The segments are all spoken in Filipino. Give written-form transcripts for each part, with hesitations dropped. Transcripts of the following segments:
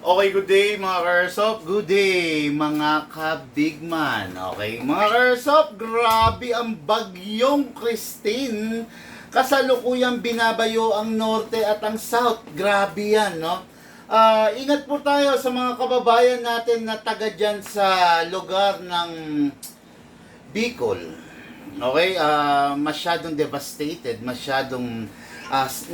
Okay, good day mga Karsop. Good day mga kabigman. Okay, mga Karsop, grabe ang bagyong Christine. Kasalukuyang binabayo ang norte at ang south. Grabe yan, no? Ingat po tayo sa mga kababayan natin na taga dyan sa lugar ng Bicol. Okay, masyadong devastated, masyadong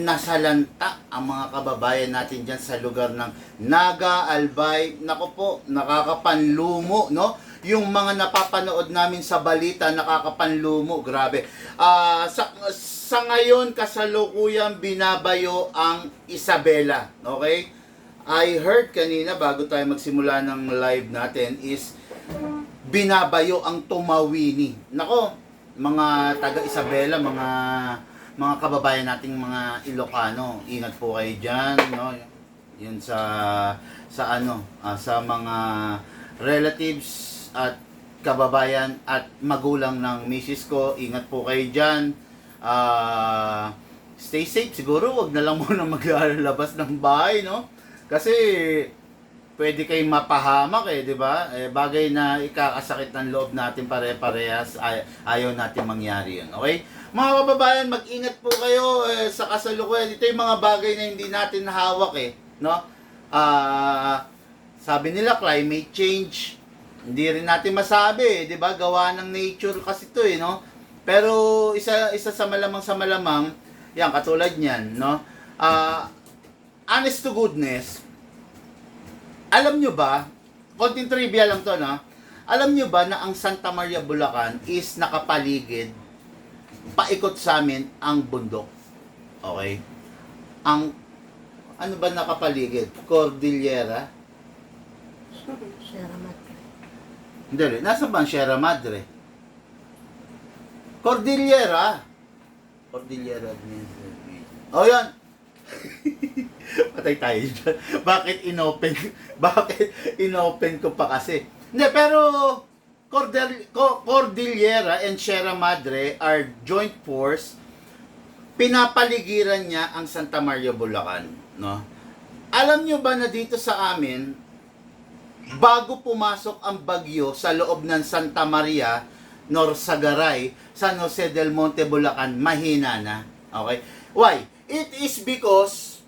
nasalanta ang mga kababayan natin dyan sa lugar ng Naga, Albay. Nako po, nakakapanlumo, no? Yung mga napapanood namin sa balita, nakakapanlumo, grabe. Sa ngayon, kasalukuyang binabayo ang Isabela, okay? I heard kanina, bago tayo magsimula ng live natin, is binabayo ang Tumawini. Nako, mga taga Isabela, mga kababayan nating mga Ilocano, ingat po kayo diyan, no? Yun sa sa mga relatives at kababayan at magulang ng misis ko, ingat po kayo diyan. Stay safe siguro, wag na lang muna maglalabas ng bahay, no? Kasi pwede kayong mapahamak di ba? Bagay na ikakasakit ng loob natin pare-parehas, ayaw natin mangyari yun, okay? Mga kababayan, mag-ingat po kayo sa kasalukuyan. Ito yung mga bagay na hindi natin hawak no? Sabi nila climate change, hindi rin natin masabi, 'di ba? Gawa ng nature kasi 'to no? Pero isa sa malamang, yan katulad niyan, no? Honest to goodness, alam nyo ba, konting trivia lang to, no? Alam nyo ba na ang Santa Maria, Bulacan is nakapaligid, paikot sa amin ang bundok? Okay? Ang, ano ba nakapaligid? Cordillera? Sierra Madre. Hindi, nasa ba ang Sierra Madre? Cordillera. Cordillera. Oh, yan. Patay tayo dyan. Bakit inopen ko pa kasi? Hindi, pero Cordillera and Sierra Madre are joint force. Pinapaligiran niya ang Santa Maria, Bulacan, no? Alam nyo ba na dito sa amin, bago pumasok ang bagyo sa loob ng Santa Maria, Norsagaray, San Jose del Monte, Bulacan, mahina na. Okay? Why? It is because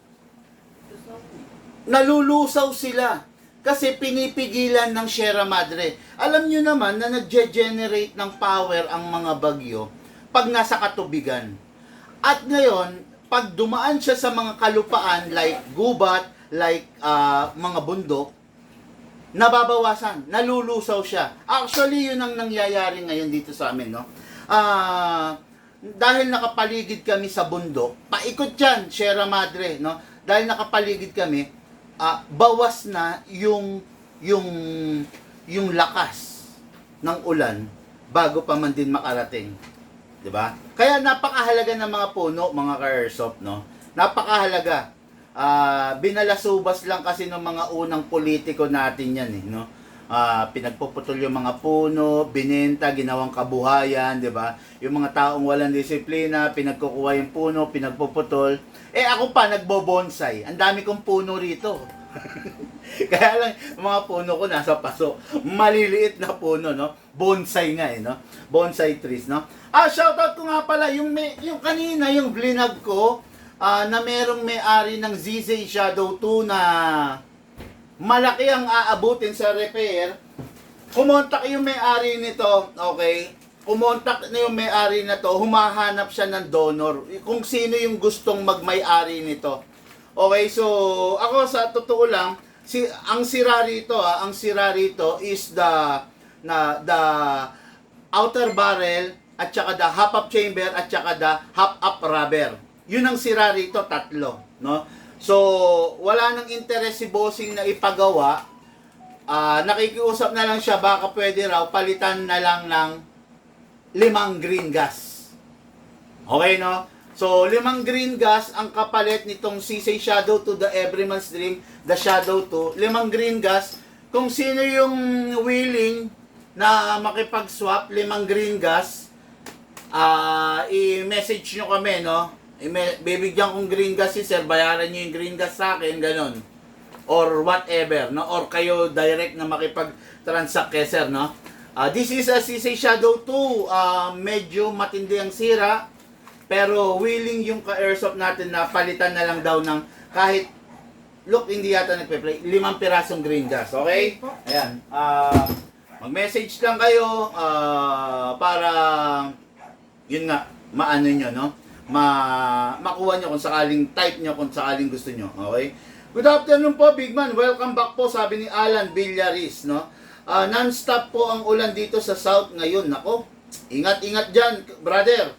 nalulusaw sila kasi pinipigilan ng Sierra Madre. Alam nyo naman na nag-generate ng power ang mga bagyo pag nasa katubigan. At ngayon, pag dumaan siya sa mga kalupaan like gubat, like mga bundok, nababawasan, nalulusaw siya. Actually, yun ang nangyayari ngayon dito sa amin, no? Dahil nakapaligid kami sa bundok, paikot yan, Sierra Madre, no? Dahil nakapaligid kami, bawas na yung lakas ng ulan bago pa man din makarating. 'Di ba? Kaya napakahalaga ng mga puno, mga ka-airsoft, no? Napakahalaga. Binalasubas lang kasi ng mga unang politiko natin yan, no? Pinagpuputol yung mga puno, binenta, ginawang kabuhayan, 'di ba? Yung mga taong walang disiplina, pinagkukuha yung puno, pinagpuputol. Ako pa nagbo-bonsai. Ang dami kong puno rito. Kaya lang mga puno ko nasa paso. Maliliit na puno, no? Bonsai nga no? Bonsai trees, no? Shoutout ko nga pala yung kanina yung vlog ko na merong may-ari ng ZZ Shadow 2 na malaki ang aabutin sa repair. Kumontak yung may-ari nito, okay? Kumontak na yung may-ari na to, humahanap siya ng donor. Kung sino yung gustong magmay-ari nito. Okay, so ako sa totoo lang, ang sira rito is the outer barrel at saka the hop-up chamber at saka the hop-up rubber. Yun ang sira rito, tatlo, no? So, wala nang interes si bossing na ipagawa. Nakikiusap na lang siya, baka pwede raw palitan na lang ng 5 green gas. Okay, no? So, 5 green gas ang kapalit nitong CC Shadow 2, the Everyman's Dream, the Shadow 2. 5 green gas. Kung sino yung willing na makipag-swap, 5 green gas, i-message nyo kami, no? Bibigyan kong green gas si sir, bayaran nyo yung green gas sa akin, ganon. or whatever, no? Or kayo direct na makipag-transact kay sir, no? This is a CC Shadow 2. Medyo matindi ang sira, pero willing yung ka-airsoft natin na palitan na lang daw ng kahit, look, hindi yata nagpe-play, 5 pirasong green gas, okay? Ayan. Mag-message lang kayo para, yun nga, maano nyo, no? Makuha nyo kung sakaling type nyo, kung sakaling gusto nyo, okay? Good afternoon po, Big Man. Welcome back po, sabi ni Alan Villaris, no? Non-stop po ang ulan dito sa South ngayon. Nako, ingat-ingat dyan, brother.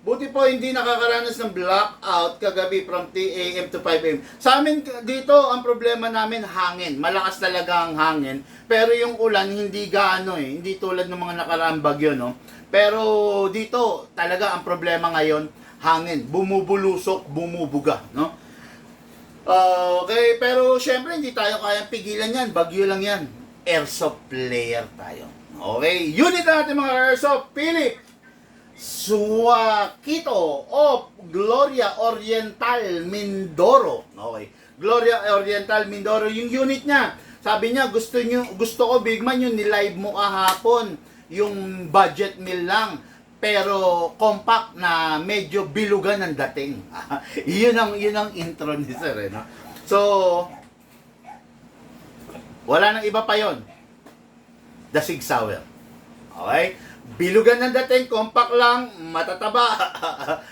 Buti po hindi nakakaranas ng blackout kagabi from 3 a.m. to 5 a.m. Sa amin dito, ang problema namin, hangin. Malakas talaga ang hangin. Pero yung ulan, hindi gaano eh. Hindi tulad ng mga nakaraang bagyo, no? Pero dito, talaga ang problema ngayon, hangin. Bumubulusok, bumubuga, no? Okay, pero syempre hindi tayo kayang pigilan yan. Bagyo lang yan. Airsoft player tayo. Okay, unit natin mga airsoft. Philip Suakito of Gloria Oriental Mindoro. Okay, Gloria Oriental Mindoro yung unit niya. Sabi niya, gusto ko Big Man yung nilive mo kahapon. Yung budget meal lang. Pero compact na medyo bilugan ang dating. yun ang intro ni sir, eh, no? So, wala nang iba pa yon. The Sig Sauer. Okay? Bilugan ng dating, compact lang, matataba.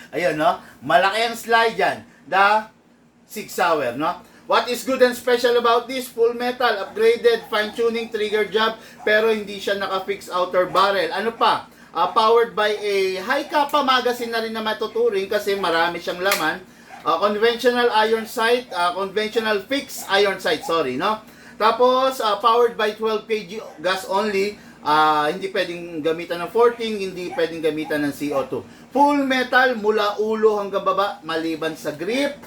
Ayun, no? Malaki ang slide yan. The Sig Sauer, no? What is good and special about this? Full metal, upgraded, fine-tuning trigger job, pero hindi siya naka-fix outer barrel. Ano pa? Powered by a high kappa magazine na rin na matuturing kasi marami siyang laman. Conventional iron sight, conventional fixed iron sight, sorry, no? Tapos, powered by 12 kg gas only. Hindi pwedeng gamitan ng 14, hindi pwedeng gamitan ng CO2. Full metal mula ulo hanggang baba, maliban sa grip.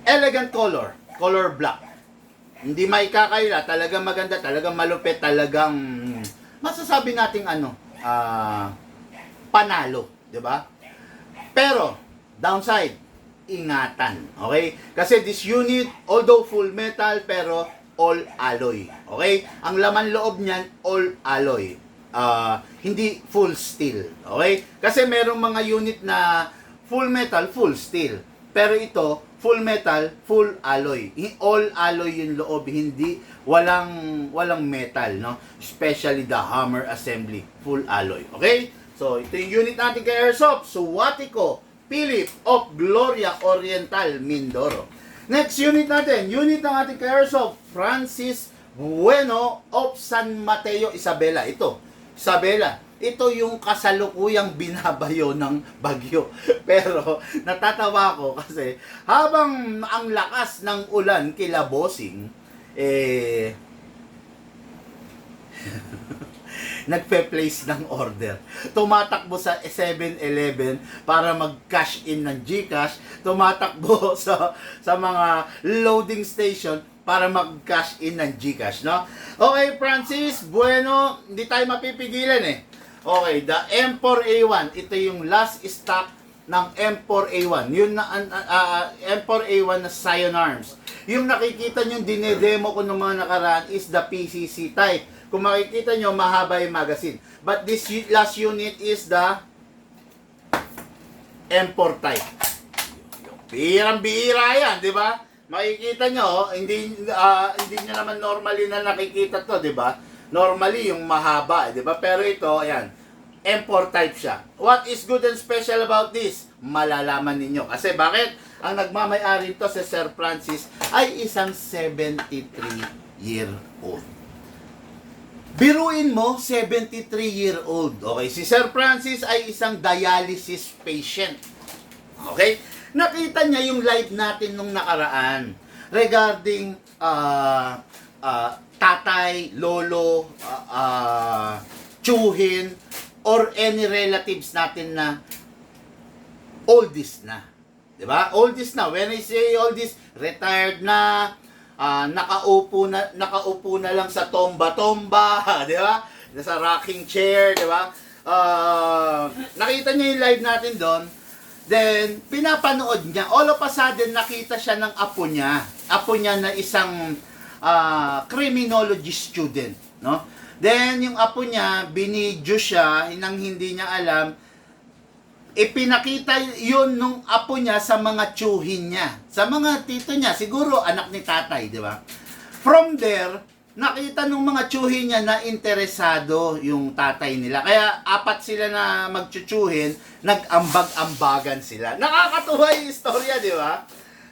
Elegant color black. Hindi maikakaila, talagang maganda, talagang malupit, talagang masasabi nating panalo, 'di ba? Pero downside, ingatan, okay? Kasi this unit, although full metal, pero all alloy, okay? Ang laman loob niyan, all alloy. Hindi full steel, okay? Kasi merong mga unit na full metal, full steel. Pero ito, full metal, full alloy. All alloy yung loob, hindi walang metal, no? Especially the hammer assembly, full alloy. Okay? So, ito yung unit natin kay Airsoft. Suwatiko Philip of Gloria Oriental Mindoro. Next unit natin, unit ng ating kay Airsoft, Francis Bueno of San Mateo, Isabela. Ito, Isabela. Ito yung kasalukuyang binabayo ng bagyo. Pero natatawa ko kasi habang ang lakas ng ulan kila bossing, nagpe-place ng order. Tumatakbo sa 7-Eleven para mag-cash in ng GCash. Tumatakbo sa mga loading station para mag-cash in ng GCash, no? Okay, Francis, bueno, hindi tayo mapipigilan eh. Okay, the M4A1, ito yung last stock ng M4A1. Yun na M4A1 na Scion Arms. Yung nakikita nyo, dinedemo ko ng mga nakaraan is the PCC type. Kung makikita nyo, mahaba yung magazine. But this last unit is the M4 type. Bihirang-bihira yan, di ba? Makikita nyo, hindi nyo naman normally na nakikita to, di ba? Normally, yung mahaba, di ba? Pero ito, ayan, M4 type siya. What is good and special about this? Malalaman ninyo. Kasi bakit? Ang nagmamay-ari to si Sir Francis ay isang 73-year-old. Biruin mo, 73-year-old. Okay, si Sir Francis ay isang dialysis patient. Okay? Nakita niya yung live natin nung nakaraan regarding tatay, lolo, tsuhin, or any relatives natin na oldies na. Diba? Oldies na. When I say oldies, retired na, nakaupo na lang sa tomba-tomba, di ba? Sa rocking chair, di ba? Nakita niya yung live natin doon. Then, pinapanood niya. All of a sudden, nakita siya ng apo niya. apo niya na isang criminology student, no? Then yung apo niya, binidyo siya nang hindi niya alam, ipinakita yun nung apo niya sa mga tiyuhin niya, sa mga tito niya, siguro anak ni tatay, di ba? From there, nakita nung mga tiyuhin niya na interesado yung tatay nila. Kaya apat sila na magtsuchuhin, nag-ambag-ambagan sila. Nakakatuwa yung istorya, di ba?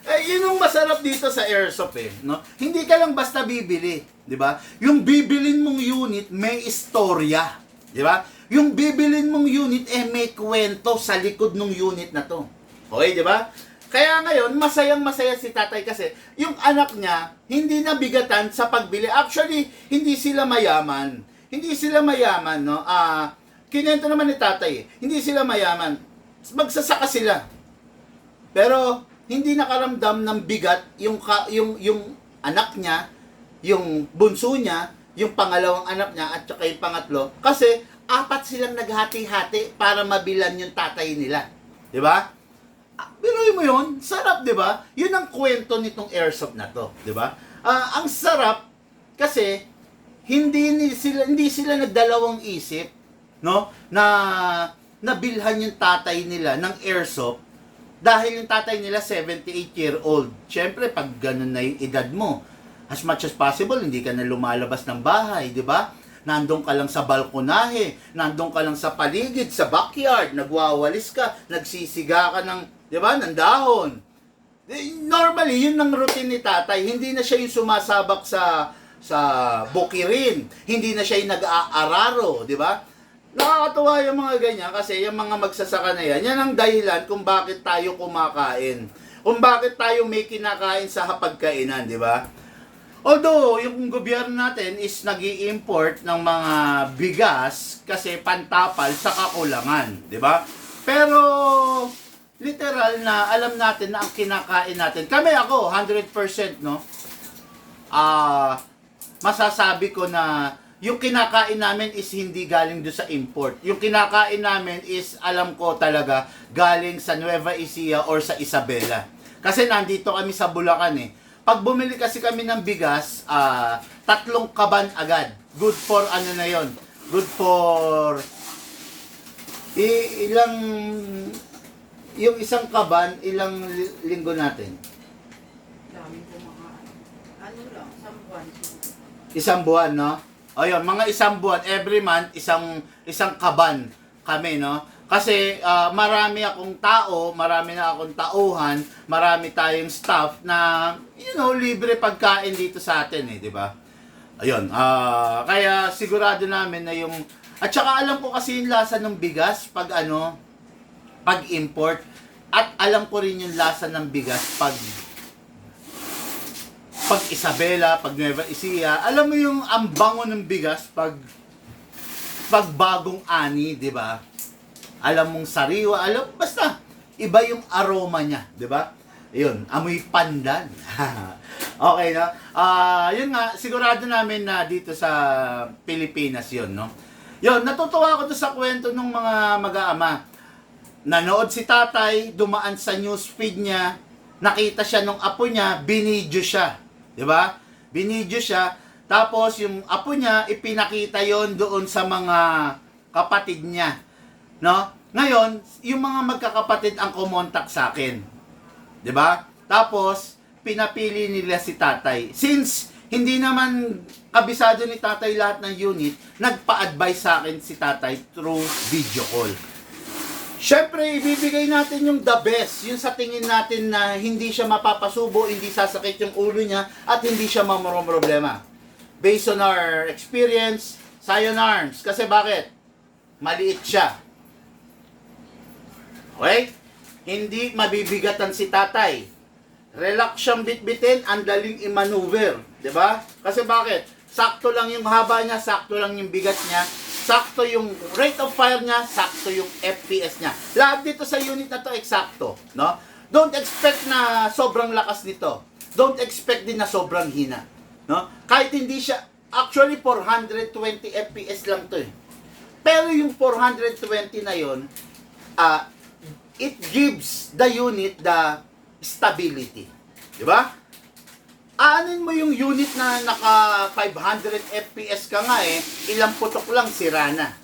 Eh, yun yung masarap dito sa airsoft eh, no? Hindi ka lang basta bibili, di ba? Yung bibilin mong unit, may istorya, di ba? Yung bibilin mong unit, may kwento sa likod ng unit na to. Okay, di ba? Kaya ngayon, masayang-masaya si tatay kasi yung anak niya, hindi nabigatan sa pagbili. Actually, hindi sila mayaman. Hindi sila mayaman, no? Kinento naman ni tatay, hindi sila mayaman. Magsasaka sila. Pero, hindi nakaramdam ng bigat yung anak niya, yung bunso niya, yung pangalawang anak niya, at saka yung pangatlo. Kasi, apat silang naghati-hati para mabilan yung tatay nila. Di ba? Biruin mo yun, sarap, di ba? Yun ang kwento nitong airsoft na to, di ba? Ang sarap kasi hindi sila nagdalawang isip, no? Na nabilhan yung tatay nila ng airsoft dahil yung tatay nila 78-year-old. Siyempre, pag ganun na yung edad mo, as much as possible, hindi ka na lumalabas ng bahay, di ba? Nandun ka lang sa balkonahe, nandun ka lang sa paligid, sa backyard, nagwawalis ka, nagsisiga ka ng, di ba, ng dahon. Normally, yun ang routine ni tatay. Hindi na siya yung sumasabak sa bukirin. Hindi na siya yung nag-aararo, di ba? Nakakatuwa yung mga ganyan kasi yung mga magsasaka na yan ang dahilan kung bakit tayo kumakain. Kung bakit tayo may kinakain sa hapagkainan, di ba? Although, yung gobyerno natin is nag-i-import ng mga bigas kasi pantapal sa kakulangan, di ba? Pero, literal na alam natin na ang kinakain natin. Kami ako, 100%, no? Masasabi ko na yung kinakain namin is hindi galing doon sa import. Yung kinakain namin is, alam ko talaga, galing sa Nueva Ecija or sa Isabela. Kasi nandito kami sa Bulacan eh. Pag bumili kasi kami ng bigas, 3 kaban agad. Good for ano na yon? Good for ilang yung isang kaban, ilang linggo natin? Dami po mga ano lang, isang buwan. Isang buwan, no? O yun, mga isang buwan, every month, isang kaban kami, no? Kasi marami akong tao, marami na akong tauhan, marami tayong staff na, libre pagkain dito sa atin eh, di ba? Ayun, kaya sigurado namin na yung, at saka alam ko kasi yung lasa ng bigas pag import, at alam ko rin yung lasa ng bigas pag Isabela, pag Nueva Ecija, alam mo yung ang bango ng bigas pag bagong ani, di ba? Alam mong sariwa, basta iba yung aroma niya, di ba? Yun, amoy pandan. Okay, no? Yun nga, sigurado namin na dito sa Pilipinas yun, no? Yun, natutuwa ako doon sa kwento ng mga mag-aama. Nanood si tatay, dumaan sa newsfeed niya, nakita siya nung apo niya, binidyo siya. Di ba? Binidyo siya, tapos yung apo niya, ipinakita yon doon sa mga kapatid niya. No? Ngayon, yung mga magkakapatid ang kumontak sa akin. 'Di ba? Tapos pinapili nila si tatay. Since hindi naman kabisado ni tatay lahat ng unit, nagpa-advise sa akin si tatay through video call. Syempre, ibibigay natin yung the best, yung sa tingin natin na hindi siya mapapasubo, hindi sasakit yung ulo niya, at hindi siya problema. Based on our experience, Sion Arms. Kasi bakit? Maliit siya. Okay? Hindi mabibigatan si tatay. Relax siyang bitbitin, ang daling i-maneuver. Diba? Kasi bakit? Sakto lang yung haba niya, sakto lang yung bigat niya, sakto yung rate of fire niya, sakto yung FPS niya. Lahat dito sa unit na to, eksakto. No? Don't expect na sobrang lakas nito. Don't expect din na sobrang hina. No? Kahit hindi siya, actually 420 FPS lang to eh. Pero yung 420 na yun, it gives the unit the stability. Di ba? aanin mo yung unit na naka 500 FPS ka nga ilang putok lang sira na.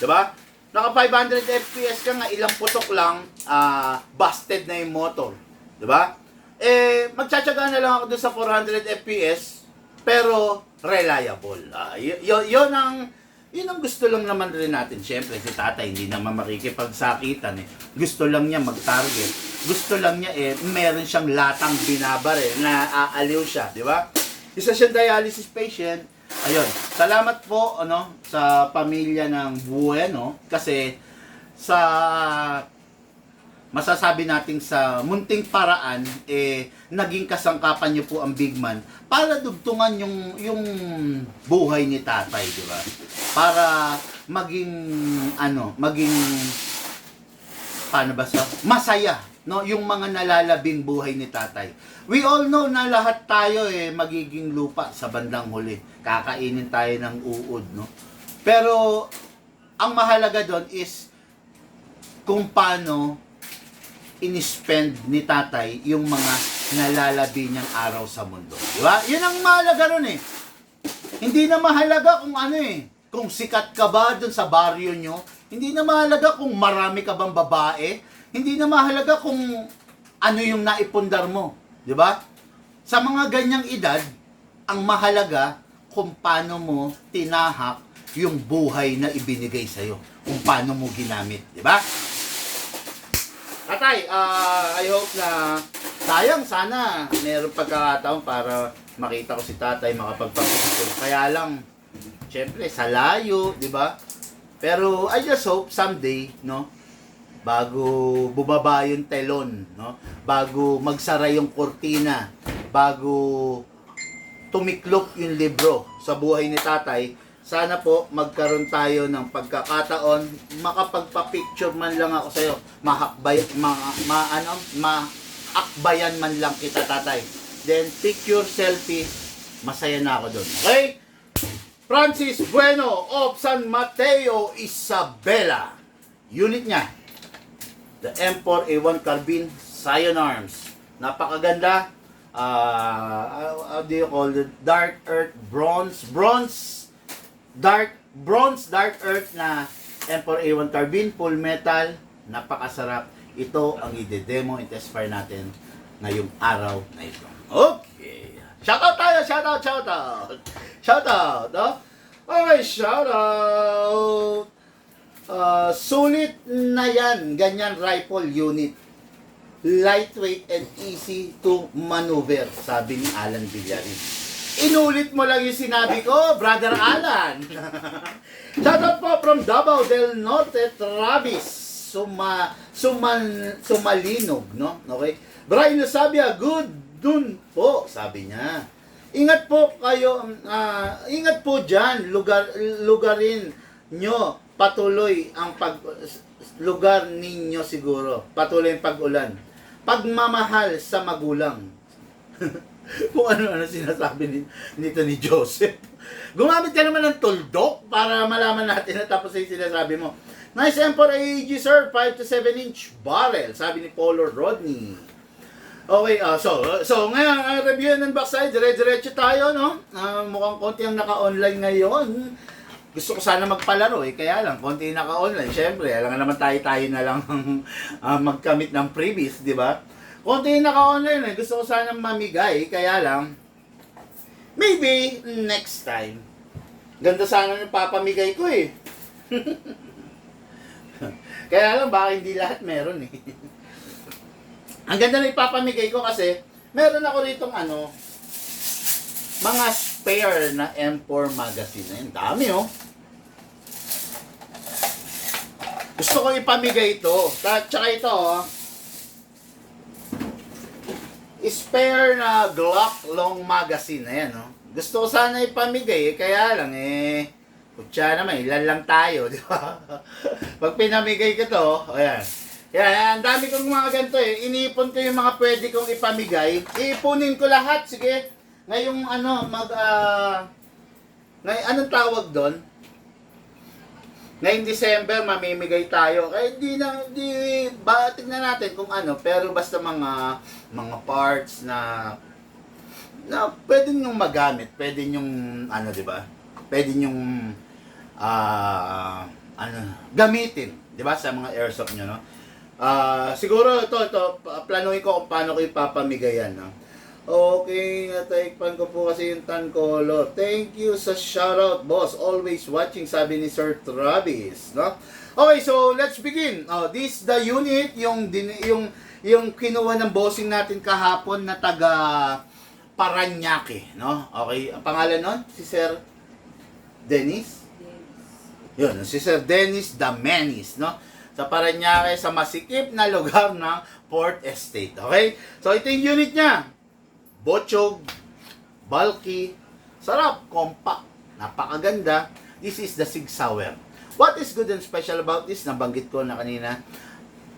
'Di ba? Naka 500 FPS ka nga, ilang putok lang, busted na yung motor. 'Di ba? Magtsatsaga na lang ako doon sa 400 FPS, pero reliable. Yun ang gusto lang naman rin natin. Siyempre, si tatay hindi naman makikipagsakitan Gusto lang niya mag-target. Gusto lang niya meron siyang latang binabaril na aaliw siya, di ba? Isa siyang dialysis patient. Ayun, salamat po sa pamilya ng Bueno kasi sa masasabi natin sa munting paraan naging kasangkapan niyo po ang Big Man para dugtungan yung buhay ni tatay, di ba? Para maging paano ba masaya yung mga nalalabing buhay ni tatay. We all know na lahat tayo magiging lupa sa bandang huli. Kakainin tayo ng uod, Pero ang mahalaga doon is kung paano in-spend ni tatay yung mga nalalabi niyang araw sa mundo. Di ba? Yun ang mahalaga ron Hindi na mahalaga kung kung sikat ka ba dun sa baryo nyo. Hindi na mahalaga kung marami ka bang babae. Hindi na mahalaga kung ano yung naipundar mo. Di ba? Sa mga ganyang edad, ang mahalaga kung paano mo tinahak yung buhay na ibinigay sa'yo. Kung paano mo ginamit. Di ba? Tatay, I hope na sayang sana meron pagkakataon para makita ko si tatay makapagpapicture. Kaya lang, syempre, sa layo, di ba? Pero I just hope someday, bago bubaba yung telon, bago magsara yung kortina, bago tumiklop yung libro sa buhay ni tatay, sana po magkaroon tayo ng pagkakataon, makapagpa-picture man lang ako sa'yo, maakbayan man lang kita tatay. Then picture, selfie, masaya na ako doon. Okay? Francis Bueno of San Mateo, Isabela. Unit niya, the M4 A1 Carbine Scion Arms. Napakaganda. How do you call it? Dark Earth Bronze Dark Earth na M4 A1 Carbine, full metal, napakasarap. Ito ang i-demo, i-test fire natin ngayong araw na ito. Okay. Shoutout tayo, shoutout, Okay, shoutout. Sulit na yan, ganyan rifle unit. Lightweight and easy to maneuver, sabi ni Alan Villaris. Inulit mo lang yung sinabi ko, Brother Alan. Shoutout po from Davao del Norte, Travis Sumalinog, Okay? Brian Sabia, good dun po, sabi niya. Ingat po kayo, ingat po dyan, lugarin nyo, patuloy ang lugar ninyo siguro, patuloy ang pag-ulan. Pagmamahal sa magulang. Kung ano-ano sinasabi nito ni Joseph. Gumamit ka naman ng tuldok para malaman natin na tapos yung sinasabi mo. Nice M4 AEG sir, 5 to 7 inch barrel, sabi ni Polo Rodney. Okay, so ngayon, review ng backside, dire-diretso tayo, mukhang konti ang naka-online ngayon. Gusto ko sana magpalaro kaya lang, konti naka-online. Siyempre, alam nga naman tayo na lang magkamit ng previous, di ba? Konti naka-online gusto ko sana mamigay, kaya lang, maybe next time. Ganda sana ng papamigay ko Kaya lang, baka hindi lahat meron Ang ganda na ipapamigay ko kasi, meron ako ritong mga spare na M4 magazine. Ang dami Gusto ko ipamigay ito. Tsaka ito spare na Glock long magazine na yan Gusto ko sana ipamigay kaya lang kutsa naman, ilan lang tayo, di ba? Pag pinamigay ko to, ayan. Yan, ang dami kong mga ganito Iniipon ko yung mga pwede kong ipamigay. Iipunin ko lahat, sige. Ngayong anong tawag doon? Ngayong December, mamimigay tayo. Tignan natin kung pero basta mga parts na na pwede nyong magamit, pwede nyong, ano, di ba? Pwede nyong, gamitin, di ba, sa mga airsoft nyo, no? Siguro, ito, planuhin ko kung paano ko ipapamigay yan, no? Okay, nataikpan ko po kasi yung Tankolo. Thank you sa shoutout, boss. Always watching, sabi ni Sir Travis, no? Okay, so let's begin. This the unit, yung kinuha ng bossing natin kahapon na taga Paranaque, no? Okay, ang pangalan nun? Si Sir Dennis? Yun, si Sir Dennis Damenis, no? Sa Paranaque, sa masikip na lugar ng Port Estate, okay? So ito yung unit niya. Bochog, bulky, sarap, compact, napakaganda. This is the Sig Sauer. What is good and special about this? Nabanggit ko na kanina,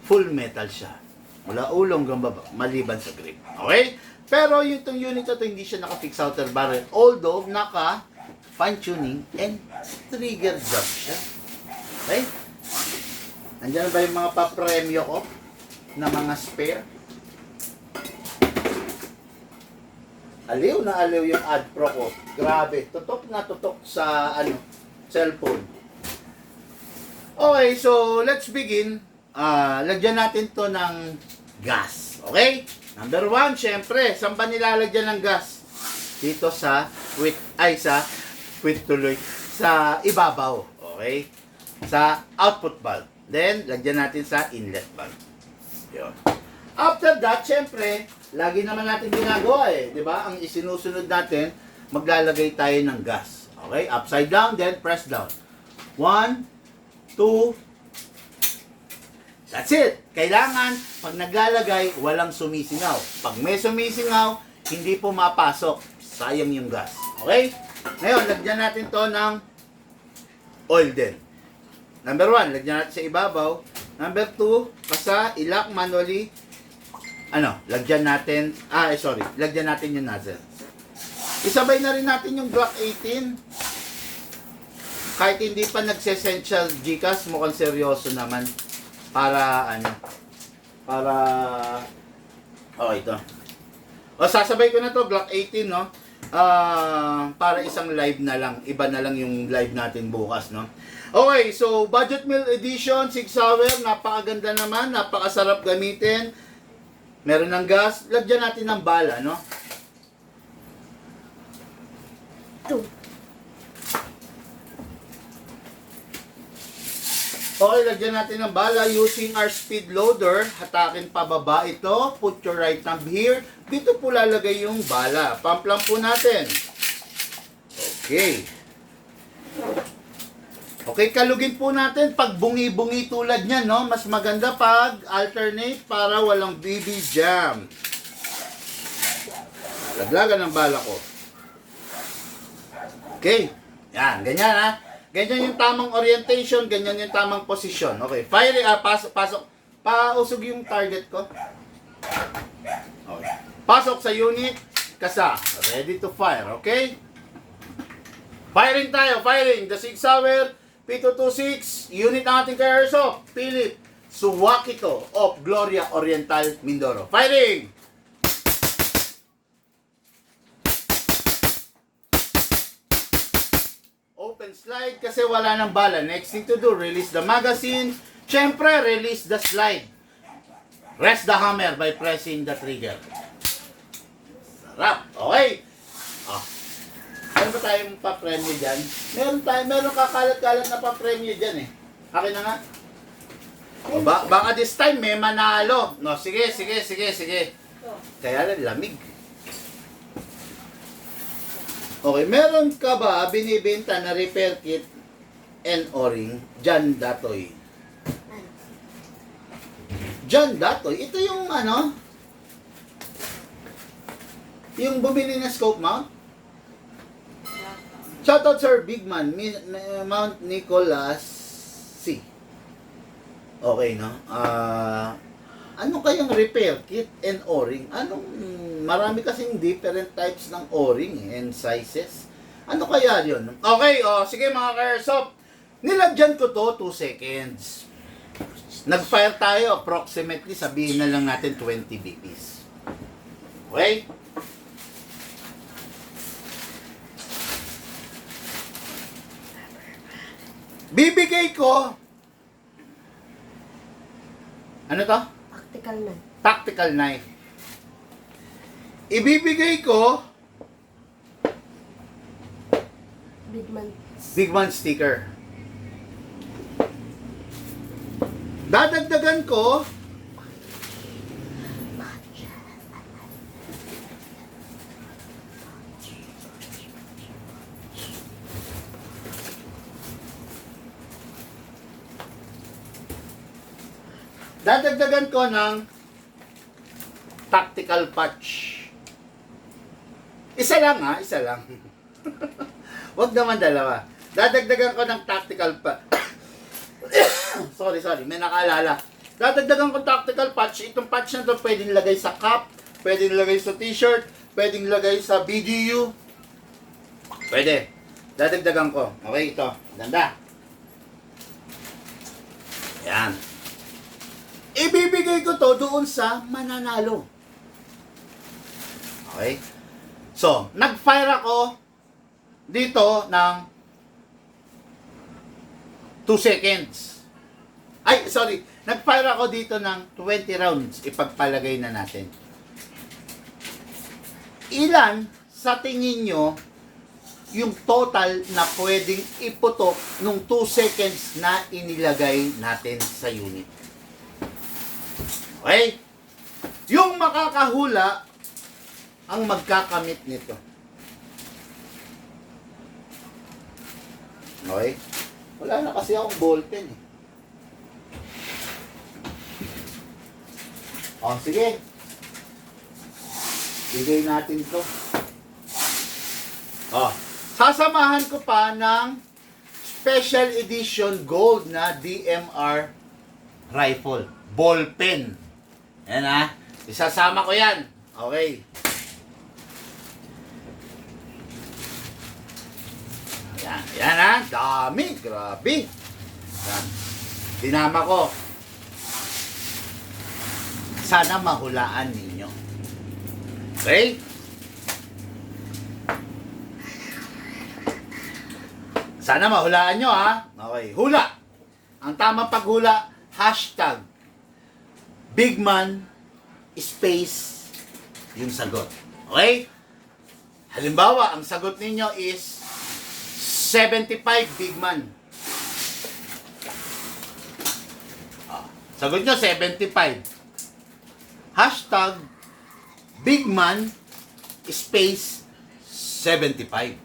full metal siya. Mula ulong hanggang baba, maliban sa grip. Okay? Pero yung itong unit na ito, hindi siya naka-fix outer barrel. Although, naka-fine tuning and trigger job siya. Okay? Nandiyan ba yung mga papremyo ko na mga spare? Aliw na aliw yung ad pro ko. Grabe. Tutok na tutok sa cellphone. Okay, so let's begin. Lagyan natin to ng gas. Okay? Number 1, syempre, saan ba nilalagyan ng gas? Dito sa sa ibabaw. Okay? Sa output valve. Then, lagyan natin sa inlet valve. Yun. After that, syempre, lagi naman natin ginagawa di ba? Ang isinusunod natin, maglalagay tayo ng gas. Okay? Upside down, then press down. 1, 2, that's it. Kailangan, pag naglalagay, walang sumisingaw. Pag may sumisingaw, hindi po mapasok. Sayang yung gas. Okay? Ngayon, lagyan natin to ng oil din. Number 1, lagyan natin sa ibabaw. Number 2, basta ilak manually. Lagyan natin, lagyan natin yung nozzle. Isabay na rin natin yung Glock 18. Kahit hindi pa nag-essential Gcash, mukhang seryoso naman. Ito. Sasabay ko na to, Glock 18, no? Para isang live na lang. Iba na lang yung live natin bukas, no? Okay, so Budget Meal Edition, Sig Sauer, napakaganda naman, napakasarap gamitin. Meron ng gas, lagyan natin ng bala, no? 2. Okay, lagyan natin ng bala using our speed loader. Hatakin pababa ito. Put your right thumb here. Dito po lalagay yung bala. Pump lang po natin. Okay. Okay, kalugin po natin pag bungi-bungi tulad niyan, no? Mas maganda pag alternate para walang BB jam. Laglagan ng bala ko. Okay. Yan, ganyan ha. Ganyan yung tamang orientation, ganyan yung tamang posisyon. Okay, fire, pasok. Pausog yung target ko. Okay. Pasok sa unit, kasa. Ready to fire, okay? Firing tayo, firing. The Sig Sauer P226, unit ng ating ka-airsoft, Philip Suwakito of Gloria Oriental, Mindoro. Firing! Open slide kasi wala ng bala. Next thing to do, release the magazine. Siyempre, release the slide. Rest the hammer by pressing the trigger. Sarap. Okay. Meron ba tayong pa-premyo dyan? Meron kakalat-kalat na pa-premyo dyan Akin na nga. Baka this time may manalo. No, sige. Kaya lang, lamig. Okay, meron ka ba binibenta na repair kit and o-ring? John Datoy. John Datoy? Ito yung yung bumili ng scope mount? Shoutout Sir Bigman, Mount Nicholas C. Okay, no? Ano kayang repair kit and o-ring? Marami kasing different types ng o-ring and sizes. Ano kaya yun? Okay, sige mga ka-airsoft. Nilagyan ko to 2 seconds. Nag-fire tayo approximately, sabihin na lang natin 20 BPs. Okay? Bibigay ko, ano to? Tactical na. Tactical knife. Ibibigay ko, Big man. Big Man sticker. Dadagdagan ko, ng tactical patch. Isa lang ha, isa lang. Huwag naman dalawa. Dadagdagan ko ng tactical patch. sorry, may nakaalala. Dadagdagan ko tactical patch. Itong patch na to pwedeng lagay sa cup, pwedeng lagay sa t-shirt, pwedeng lagay sa BDU. Pwede. Dadagdagan ko. Okay, ito. Ganda. Yan. Ibibigay ko to doon sa mananalo. Okay? So, nag-fire ako dito ng 2 seconds. Ay, sorry. Nag-fire ako dito ng 20 rounds. Ipagpalagay na natin. Ilan sa tingin nyo yung total na pwedeng iputok nung 2 seconds na inilagay natin sa unit? Okay? Yung makakahula ang magkakamit nito. Okay? Wala na kasi akong ballpen eh. O, sige. Bigay natin to. O, sasamahan ko pa ng special edition gold na DMR rifle. Ballpen. Yan ha. Isasama ko yan. Okay. Yan. Yan ha. Dami. Grabe. Yan. Dinama ko. Sana mahulaan ninyo. Okay? Sana mahulaan nyo ha. Okay. Hula. Ang tamang paghula, hashtag Bigman space yung sagot. Okay? Halimbawa, ang sagot ninyo is 75 Bigman. Sagot nyo 75. Hashtag Bigman space 75.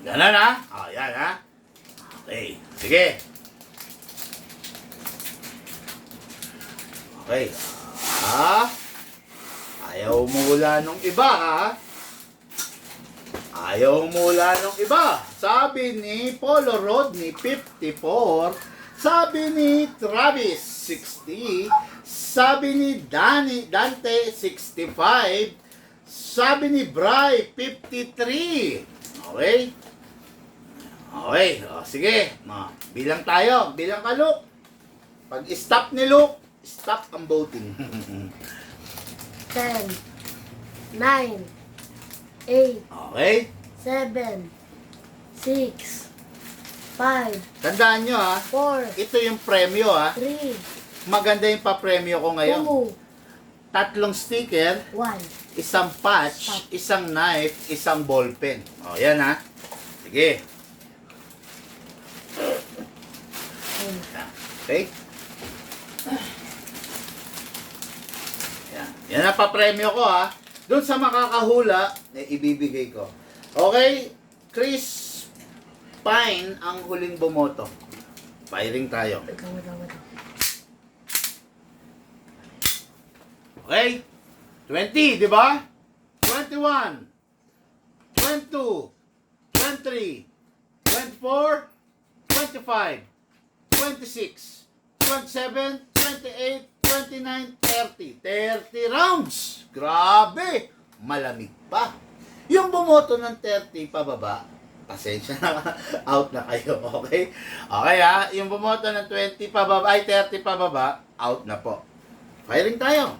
Ganun ha? Yan ha? Okay. Sige. Okay. Ayaw mula nung iba, ha? Ayaw mula nung iba. Sabi ni Polo Rodney, 54. Sabi ni Travis, 60. Sabi ni Dante, 65. Sabi ni Bry, 53. Okay? Okay. O, sige. Bilang tayo. Bilang ka, Luke. Pag stop ni Luke, stop ang voting. 10, 9, 8, Okay? 7, 6, 5, Tandaan nyo ha, 4, ito yung premyo ha. 3, Maganda yung pa-premyo ko ngayon. 2, 3 sticker, 1. isang patch, isang knife, isang ballpen. O, yan ha. Sige. Okay? Yan ang pa-premyo ko ha. Doon sa makakahula, ibibigay ko. Okay? Chris Pine ang huling bumoto. Firing tayo. Okay? 20, di ba? 21, 22, 23, 24, 25, 26, 27, 28, 29, 30. 30 rounds! Grabe! Malamig pa. Yung bumoto ng 30 pababa, pasensya na, out na kayo, okay? Okay ha, yung bumoto ng 20 pababa, ay 30 pababa, out na po. Firing tayo.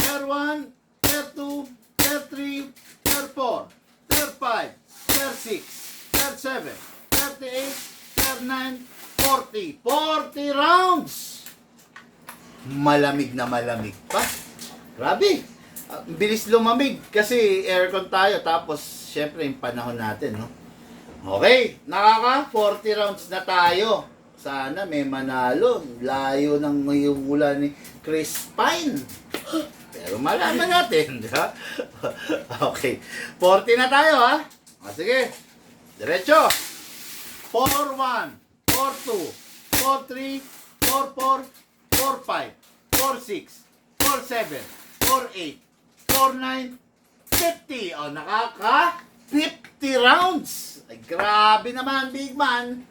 Tier 1, Tier 2, Tier 3, Tier 4, Tier 5, Tier 6, Tier 7, 38, after 9, 40. 40 rounds! Malamig na malamig pa. Grabe. Bilis lumamig kasi aircon tayo. Tapos, syempre, yung panahon natin, no? Okay, nakaka 40 rounds na tayo. Sana may manalo. Layo ng yung ula ni Chris Pine. Pero malaman natin, di ba? Okay, 40 na tayo, ha? O, sige. Diretso. 4-1, 4-2, 4-3, 4-4, 4-5, 4-6, 4-7, 4-8, 4-9, 50. O, nakaka 50 rounds. Ay, grabe naman, big man.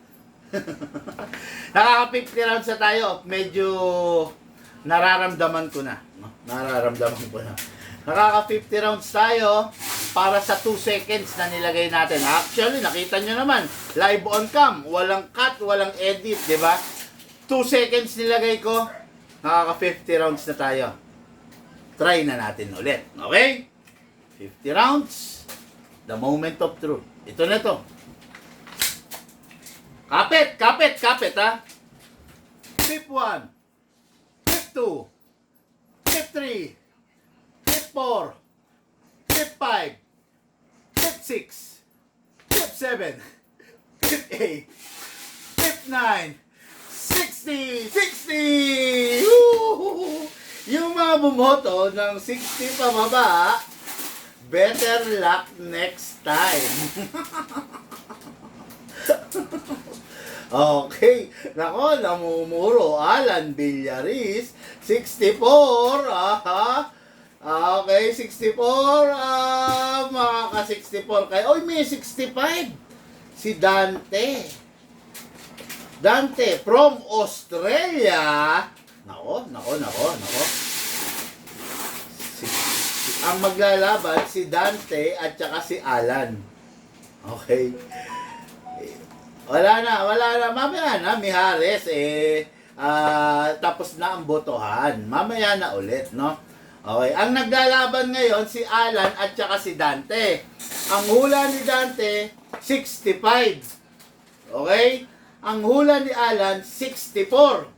Nakaka 50 rounds na tayo. Medyo nararamdaman ko na. No? Nararamdaman ko na. Nakaka 50 rounds tayo para sa 2 seconds na nilagay natin. Actually, nakita nyo naman, live on cam, walang cut, walang edit, di ba? 2 seconds nilagay ko, nakaka 50 rounds na tayo. Try na natin ulit. Okay? 50 rounds, the moment of truth. Ito na to. Kapit, kapit, kapit, ha? Tip 1, tip 2, tip 3, tip 4, tip 5, tip 6, tip 7, tip 8, tip 9, 60, 60! Woo! Yung mga bumoto ng 60 pababa, better luck next time. Okay. Nako, namumuro. Alan Villaris, 64. Aha. Okay, 64. Makaka-64 kayo. Oy, may 65. Si Dante. Dante from Australia. Nako. Ang maglalaban si Dante at saka si Alan. Okay. Wala na. Mamaya na, Mihares, tapos na ang botohan. Mamaya na ulit, no? Okay, ang naglalaban ngayon si Alan at saka si Dante. Ang hula ni Dante, 65. Okay? Ang hula ni Alan, 64.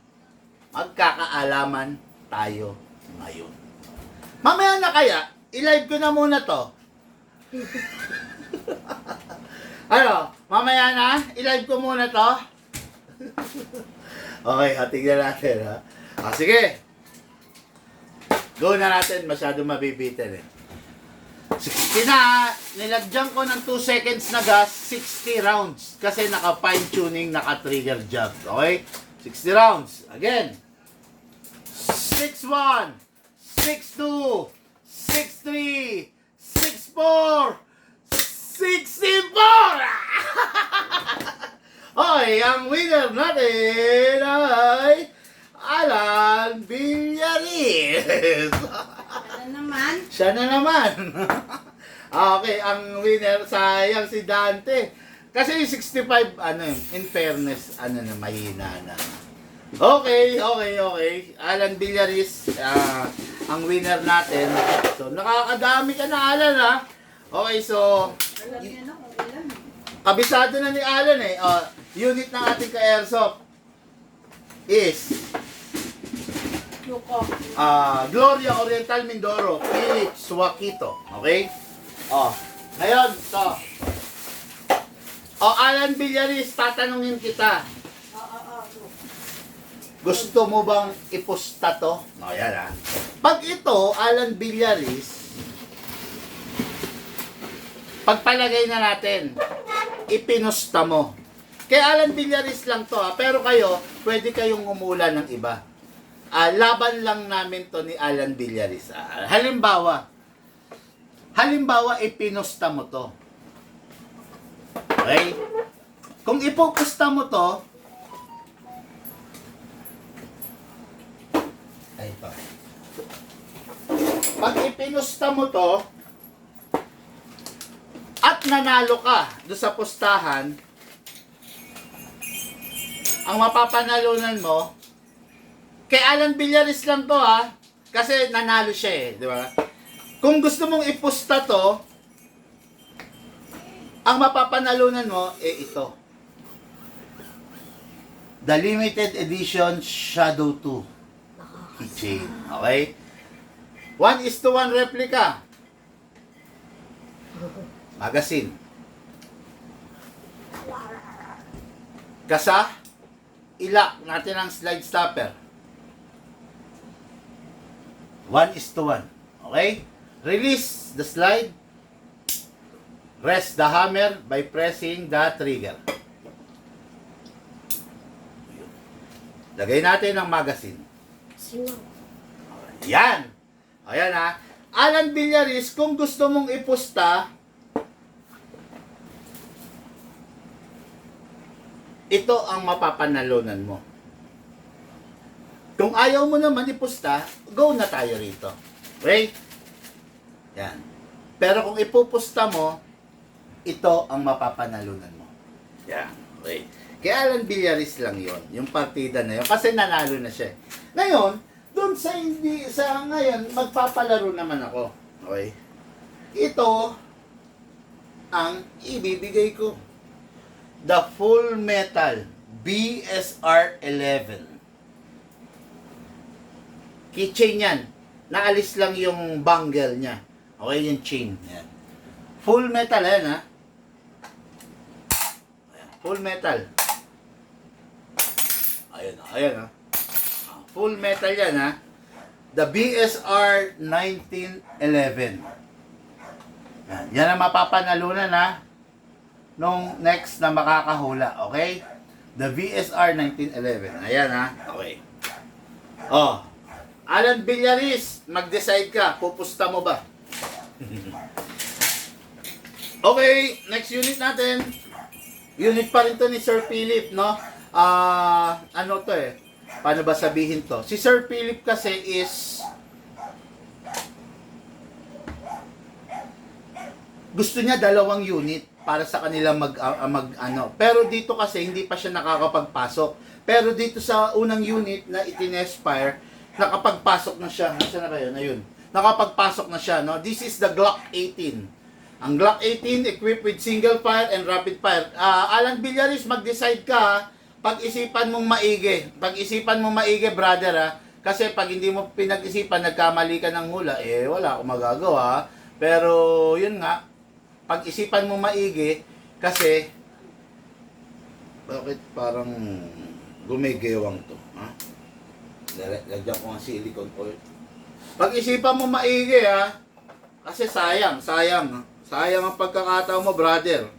Magkakaalaman tayo ngayon. Mamaya na kaya, i-live ko na muna to. Ano? Mamaya na? I-live ko muna to? Okay, tignan natin, ha? Sige. Go na natin. Masyado mabibitin, eh. 60 na. Nilagyan ko ng 2 seconds na gas, 60 rounds. Kasi naka-fine tuning, naka-trigger jab. Okay? 60 rounds. Again. 6-1, 6-2, 6-3, 6-4, 64! Okay, ang winner natin ay Alan Villaris. Siya na naman. Okay, ang winner, sayang si Dante. Kasi 65, in fairness, mahina na. Okay. Alan Villaris, ang winner natin. So, nakakadami ka na, Alan, ha? Okay, so, Alam niya na kung ilan. kabisado na ni Alan, eh. Unit ng ating ka-airsoft is Yuko. Gloria Oriental Mindoro, Philips Wakito. Okay? Ngayon, to. Alan Villaris, tatanungin kita. Gusto mo bang iposta to? Yan, ha. Pag ito, Alan Villaris, pagpalagay na natin, ipinusta mo. Kay Alan Villaris lang to, ha. Pero kayo, pwede kayong umula ng iba. Laban lang namin to ni Alan Villaris. Halimbawa, ipinusta mo to. Okay? Kung ipopusta mo to, pag ipinusta mo to, at nanalo ka doon sa pustahan, ang mapapanalunan mo, kay Alan Villaris lang to, ha, kasi nanalo siya, eh, di ba? Kung gusto mong ipusta to, ang mapapanalunan mo, ito. the limited edition Shadow 2 keychain. Okay? 1:1 replica. Magazine. Kasa, ilak natin ang slide stopper. 1:1. Okay? Release the slide. Rest the hammer by pressing the trigger. Lagay natin ang magazine. Singaw. Yan. Ayan ha. Alan Villaris, kung gusto mong ipusta, ito ang mapapanalunan mo. Kung ayaw mo naman ipusta, go na tayo rito. Okay? Yan. Pero kung ipupusta mo, ito ang mapapanalunan mo. Yan. Okay. Kaya Alan Villaris lang yon, yung partida na yun. Kasi nanalo na siya. Ngayon, doon sa ngayon, magpapalaro naman ako. Okay? Ito ang ibibigay ko. The Full Metal BSR 11. Keychain yan. Naalis lang yung bangle niya. Okay, yung chain. Yan. Full metal, yan ha. Full metal. Ayan ha. Full metal yan ha. The BSR 1911. Yan ang mapapanalunan ha. Nung next na makakahula. Okay? The BSR 1911. Ayan ha. Okay. Oh. Alan Villaris, mag-decide ka. Pupusta mo ba? Okay. Next unit natin. Unit pa rin to ni Sir Philip, no? Ano to eh? Paano ba sabihin to? Si Sir Philip kasi is gusto niya 2 unit para sa kanila ano. Pero dito kasi hindi pa siya nakakapagpasok. Pero dito sa unang unit na itinespire, nakapagpasok na siya. Nasaan na ba yun? Ayun. Nakapagpasok na siya, no? This is the Glock 18. Ang Glock 18 equipped with single fire and rapid fire. Alan Villaris, mag-decide ka ha. Pag-isipan mong maigi. Pag-isipan mong maigi, brother ha. Kasi pag hindi mo pinag-isipan, nagkamali ka ng hula, eh wala akong magagawa. Pero yun nga, pag-isipan mong maigi, kasi bakit parang gumigewang to? Ha? Lagyan ko ang silicone oil. Pag-isipan mo maigi ha. Kasi sayang. Sayang ang pagkakataon mo, brother.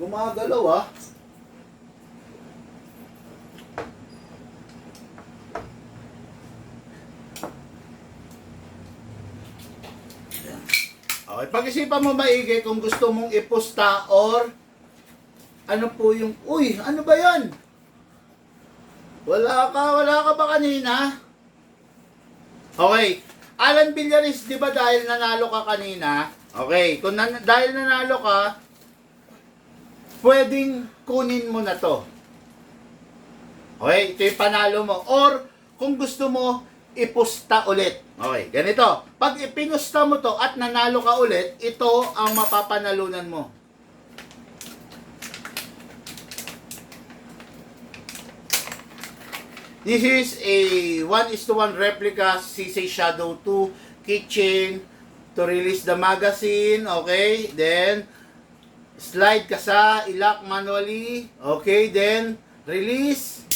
Gumagalaw ah. Okay, pag-isipan mo maigi kung gusto mong ipusta or ano po yung, uy, ano ba yan? Wala ka ba kanina? Okay, Alan Villaris, di ba dahil nanalo ka kanina? Okay, kung dahil nanalo ka, pwedeng kunin mo na to. Okay, ito yung panalo mo. Or, kung gusto mo, ipusta ulit. Okay, ganito. Pag ipinusta mo to at nanalo ka ulit, ito ang mapapanalunan mo. This is a 1:1 replica CC Shadow 2 keychain to release the magazine. Okay, then slide ka sa ilak manually. Okay, then release,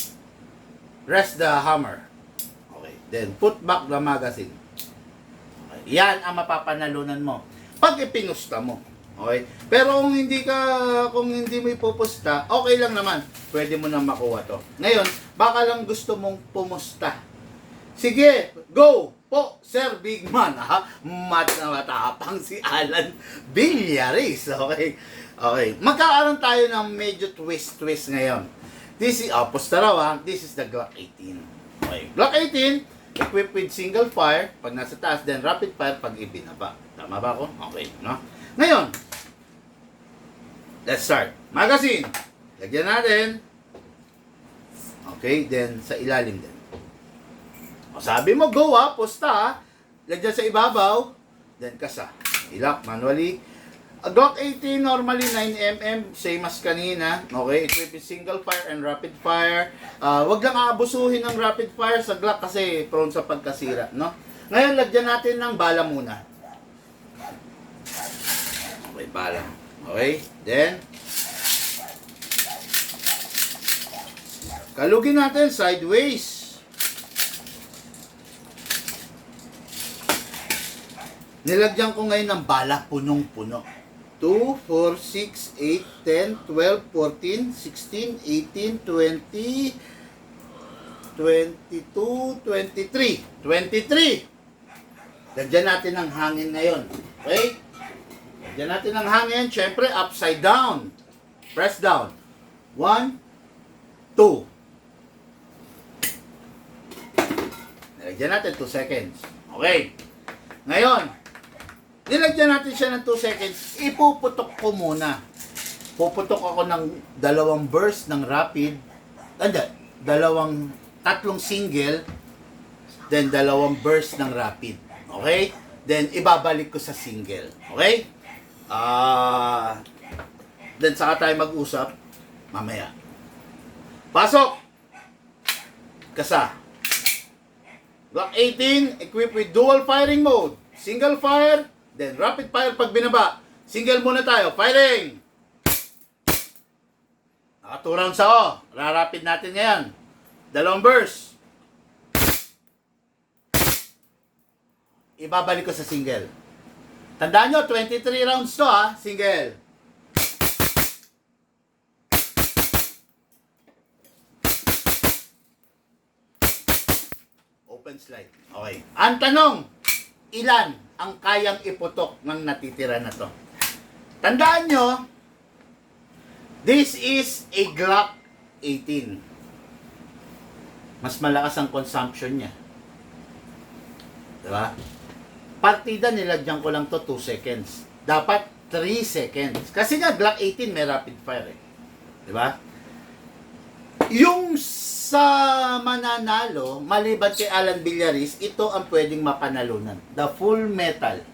rest the hammer. Okay, then put back the magazine. Okay, yan ang mapapanalunan mo pag ipinusta mo. Okay, pero kung hindi mo ipupusta, okay lang naman, pwede mo na makuha to. Ngayon, baka lang gusto mong pumusta. Sige, go po, Sir Big Man, ha? Matapang si Alan Villaris. Okay. Okay. Magkakaroon tayo ng medyo twist ngayon. This is, pusta raw ha. This is the Glock 18. Okay. Glock 18, equipped with single fire, pag nasa taas, then rapid fire pag ibinaba. Tama ba ako? Okay, no? Ngayon, let's start. Magazine. Lagyan natin. Okay, then sa ilalim din. O, sabi mo, go ha, pusta ha. Lagyan sa ibabaw, then kasa. Ilak manually. Glock 18, normally 9mm, same as kanina. Okay, equipped with single fire and rapid fire. Wag lang aabusuhin ng rapid fire sa Glock kasi prone sa pagkasira, no? Ngayon, lagyan natin ng bala muna. Okay, bala. Okay, then, kalugin natin sideways. Nilagyan ko ngayon ng bala punong-puno. 2, 4, 6, 8, 10, 12, 14, 16, 18, 20, 22, 23. 23! Lagyan natin ng hangin ngayon. Okay? Lagyan natin ng hangin. Siyempre, upside down. Press down. 1, 2. Nilagyan natin 2 seconds. Okay. Ngayon, nilagyan natin siya ng 2 seconds. Ipuputok ko muna. Puputok ako ng 2 burst ng rapid. Tatlong single. Then 2 burst ng rapid. Okay? Then ibabalik ko sa single. Okay? Then saka tayo mag-usap mamaya. Pasok! Kasa. Glock 18, equipped with dual firing mode. Single fire, then rapid fire pag binaba. Single muna tayo. Firing! Naka 2 rounds ako. Rarapid natin ngayon. 2 burst. Ibabalik ko sa single. Tandaan nyo, 23 rounds to ha. Single. Open slide. Okay. Ang tanong, ilan ang kayang iputok ng natitira na to? Tandaan nyo, this is a Glock 18. Mas malakas ang consumption niya. Diba? Partida nilagyan ko lang to 2 seconds. Dapat 3 seconds. Kasi nga Glock 18 may rapid fire eh. Diba? Yung sa mananalo, maliban kay Alan Villaris, ito ang pwedeng mapanalunan. The full metal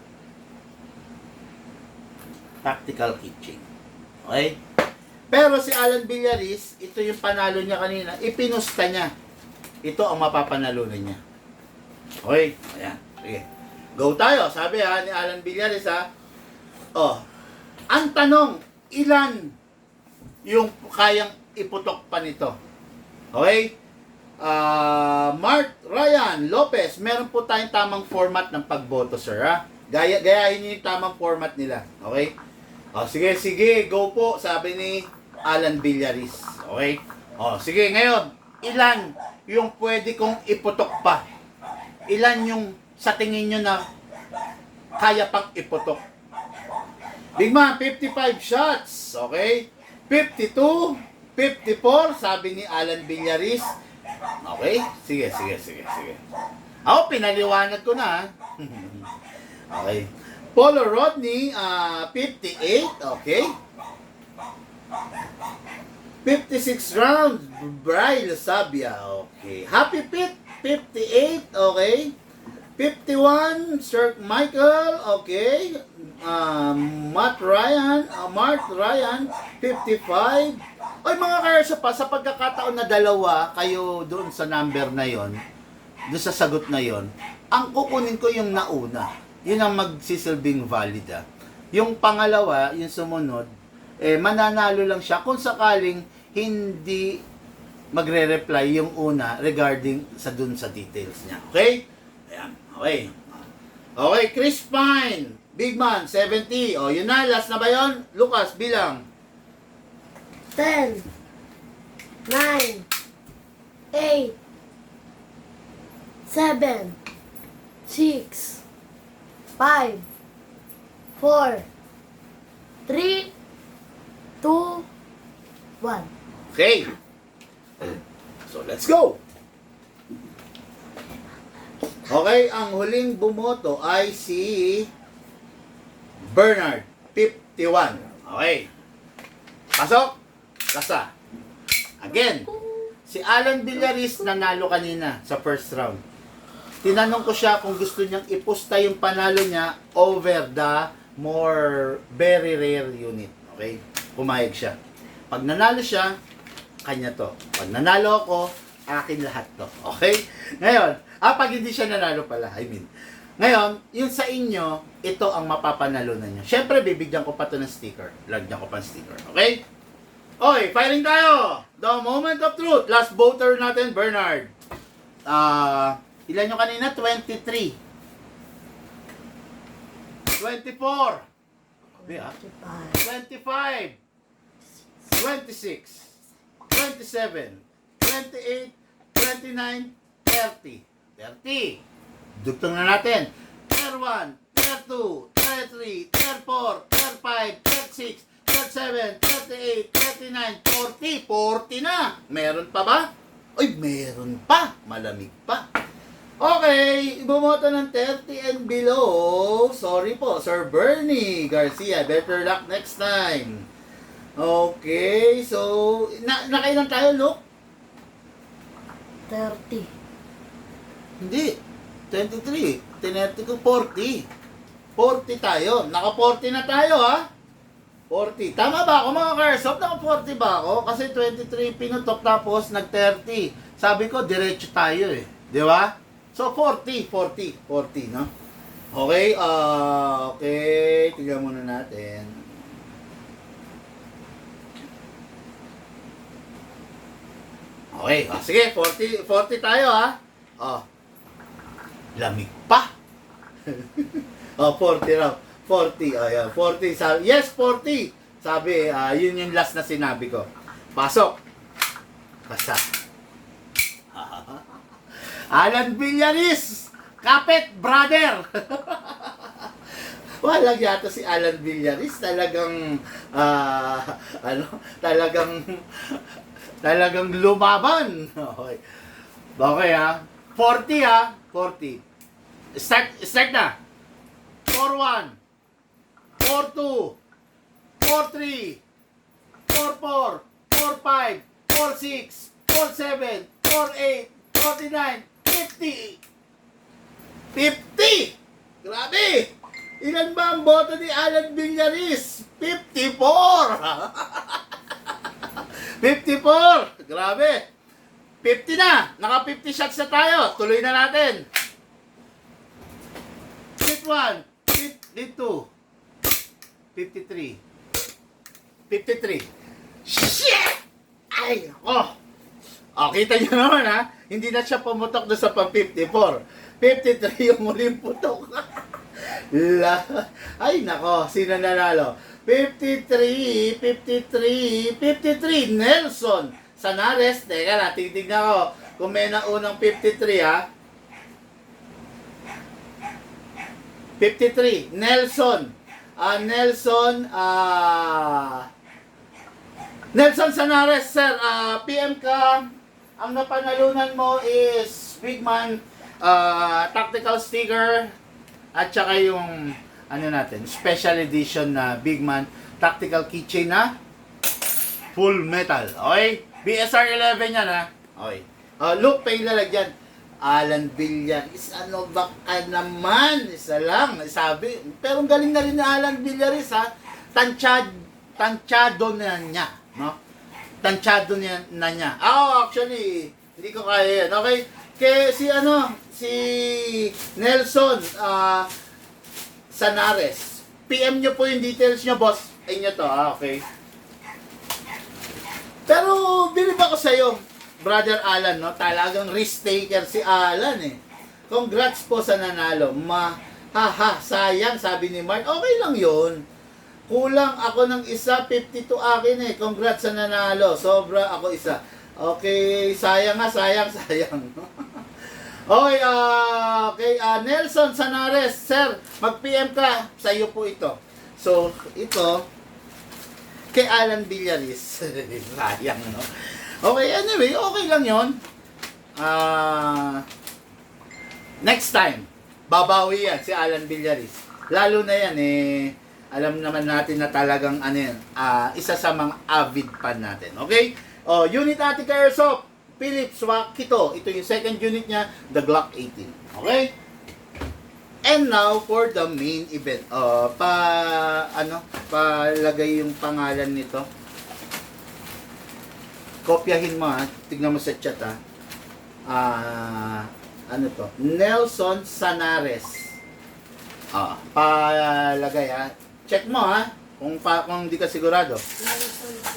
tactical keychain. Okay? Pero si Alan Villaris, ito yung panalo niya kanina, ipinusta niya. Ito ang mapapanalunan niya. Okay? Ayan. Sige. Go tayo. Sabi ha, ni Alan Villaris ha. Oh. Ang tanong, ilan yung kayang iputok pa nito? Okay? Mark Ryan Lopez, meron po tayong tamang format ng pagboto, sir ha. Gayahin niyo yung tamang format nila. Okay? Oh, sige, sige. Go po, sabi ni Alan Villaris. Okay? Oh, sige, ngayon, ilan yung pwede kong iputok pa? Ilan yung sa tingin nyo na kaya pang iputok? Big man, 55 shots. Okay? 52, 54, sabi ni Alan Villaris. Okay? Sige, sige, sige, sige. Ako, pinaliwanag ko na. Okay. Polo Rodney, 58. Okay. 56 rounds, Bryl Sabia. Okay. Happy Pit, 58. Okay. 51, Sir Michael. Okay. Mark Ryan, 55. Ay, mga karsa pa, sa pagkakataon na dalawa, kayo doon sa number na yon, doon sa sagot na yon, ang kukunin ko yung nauna. Yun ang magsisilbing valid ah. Yung pangalawa, yung sumunod, mananalo lang siya kung sakaling hindi magre-reply yung una regarding sa dun sa details niya. Okay? Ayan. Okay. Okay, Chris Pine. Big man, 70. O, yun na. Last na ba yun? Lucas, bilang. 10, 9, 8, 7, 6, 5, 4, 3, 2, 1. Okay. So, let's go. Okay, ang huling bumoto ay si Bernard, 51. Okay. Pasok. Kasa. Again, si Alan Villaris nanalo kanina sa first round. Tinanong ko siya kung gusto niyang ipusta yung panalo niya over the very rare unit. Okay? Pumayag siya. Pag nanalo siya, kanya to. Pag nanalo ako, akin lahat to. Okay? Ngayon, pag hindi siya nanalo pala, ngayon, yung sa inyo, ito ang mapapanalunan nyo. Siyempre, bibigyan ko pa to ng sticker. Lagyan ko pa ng sticker. Okay? Okay, firing tayo! The moment of truth. Last voter natin, Bernard. Ilan yung kanina? 23. 24. 25. 26. 27. 28. 29. 30. 30. Dugtong na natin. Tier 1, Tier 2, Tier 3, Tier 4, Tier 5, Tier 6, Tier 7, 38, 39, 40. 40 na. Meron pa ba? Uy, meron pa. Malamig pa. Okay, bumoto ng 30 and below. Sorry po, Sir Bernie Garcia. Better luck next time. Okay, so, nakailan tayo, Luke? 30. Hindi. 23. Tinerti ko 40. 40 tayo. Naka-40 na tayo, ha? 40. Tama ba ako, mga Karsop? Naka-40 ba ako? Kasi 23 pinutok tapos nag-30. Sabi ko, diretso tayo eh. Di ba? So, 40, no? Okay, okay. Tignan muna natin. Okay, sige, 40 tayo, ha? Lamig pa. 40 raw. 40, ayan, 40. Sabi, yes, 40. Sabi, yun yung last na sinabi ko. Pasok. Basta. Alan Villaris, kapit, brother. Walang yata si Alan Villaris. Talagang, talagang lumaban. Okay. Okay, ha? 40, ha? 40. Start na. 4-1. 4-2. 4-3. 4-4. 4-5. 4-6. 4-7. 4-8. 49. 50. 50! Grabe! Ilan ba ang boto ni Alan Villaris? 54! 54! Grabe! 50 na! Naka 50 shots na tayo. Tuloy na natin. Hit 1. Hit 2. 53. 53. Shit! Ay! Oh! Kita nyo naman, ha? Hindi na siya pumutok doon sa pang 54. 53 yung muling putok. Ay, nako. Sino nanalo? 53. 53. 53. Nelson Sanares. Teka na, titignan ko kung may naunang 53, ha? 53. Nelson. Nelson Sanares, sir. PM ka. Ang napanalunan mo is Big Man tactical sticker at saka yung ano natin, special edition na Big Man tactical keychain na full metal. Okay? BSR 11 yan, ha? Okay. Look, pa yung lalagyan. Alan Villaris, ano ba ka naman? Isa lang, sabi. Pero galing na rin ni Alan Villaris, ha? Tansyado na niya, no? Tansyado na niya. Actually, hindi ko kaya yan. Okay? Kaya si Nelson Sanares. PM nyo po yung details nyo, boss. Inyo to, okay? Pero, bilib ako sa'yo, Brother Alan, no? Talagang risk taker si Alan, eh. Congrats po sa nanalo. Sayang, sabi ni Mark. Okay lang yun. Kulang ako ng isa, 52 akin, eh. Congrats sa nanalo. Sobra ako isa. Okay, sayang. Okay, Nelson Sanares, sir, mag-PM ka. Sa iyo po ito. So, ito, kay Alan Villaris. Sayang, no? Okay, anyway, okay lang yun. Next time, babawi yan si Alan Villaris. Lalo na yan, alam naman natin na talagang isa sa mga avid fan natin. Okay? Unit Attica Airsoft, Philips Wakito. Ito yung second unit niya, the Glock 18. Okay? And now for the main event. Palagay yung pangalan nito. Kopyahin mo ha. Tignan mo sa chat ha. Ano to? Nelson Sanares. Palagay ha. Check mo ha. Kung di ka sigurado.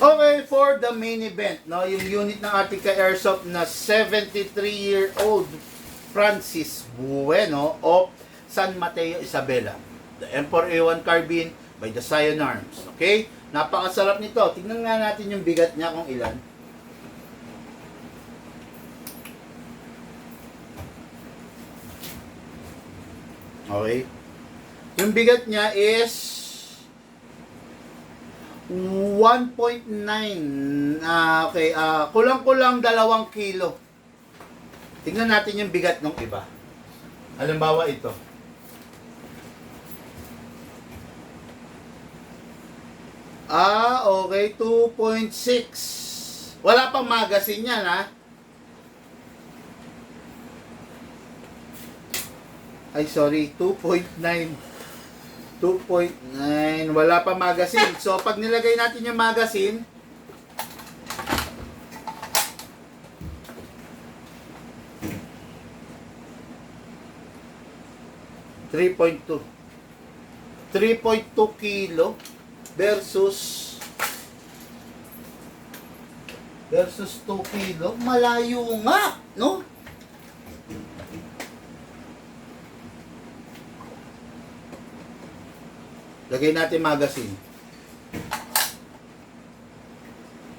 Okay, for the main event, no, yung unit ng Artica Airsoft na 73-year-old Francis Bueno of San Mateo, Isabela. The Emperor A1 carbine by the Scion Arms. Okay? Napakasarap nito. Tingnan nga natin yung bigat niya kung ilan. Okay? Yung bigat niya is 1.9. Okay. Kulang-kulang 2 kilo. Tingnan natin yung bigat ng iba. Halimbawa ito. Okay. 2.6. Wala pang magazine yan, ha? Ay, sorry. 2.9. 2.9. Wala pa magazine. So, pag nilagay natin yung magazine, $3.2 kilo versus 2 kilo. Malayo nga, no? Lagay natin magazine.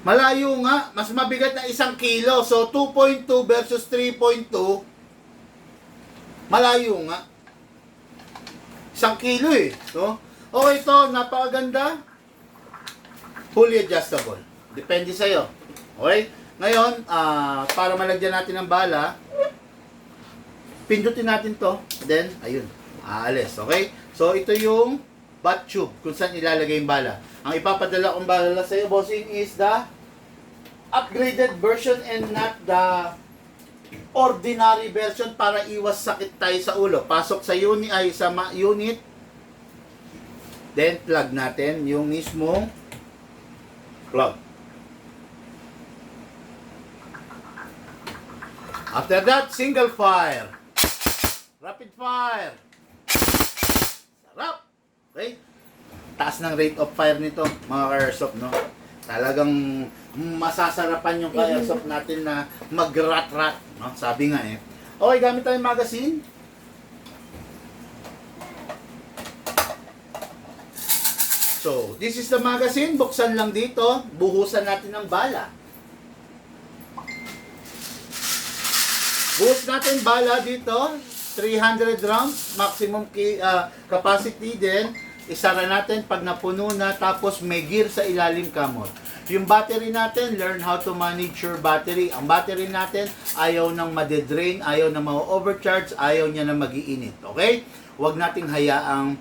Malayo nga. Mas mabigat na 1 kilo. So, 2.2 versus 3.2. Malayo nga. 1 kilo eh. So, okay ito. Napakaganda. Fully adjustable. Depende sa'yo. Okay? Ngayon, para malagyan natin ng bala, pindutin natin to. Then, ayun. Aalis. Okay? So, ito yung butt tube kung saan ilalagay yung bala. Ang ipapadala kong bala sa iyo, bossing, is the upgraded version and not the ordinary version para iwas sakit tayo sa ulo. Pasok sa unit, unit. Then plug natin yung mismong plug. After that, single fire. Rapid fire. Sarap. Okay? Taas ng rate of fire nito, mga airsoft, no? Talagang masasarapan yung airsoft natin na mag-rat-rat, no? Sabi nga eh. Okay, gamit tayong magazine. So, this is the magazine. Buksan lang dito. Buhusan natin ng bala. Buhos natin bala dito. 300 rounds. Maximum capacity din. Isara natin pag napuno na, tapos may gear sa ilalim kamot. Yung battery natin, learn how to manage your battery. Ang battery natin, ayaw nang madedrain, ayaw na ma-overcharge, ayaw niya na mag-iinit. Okay? Huwag nating hayaang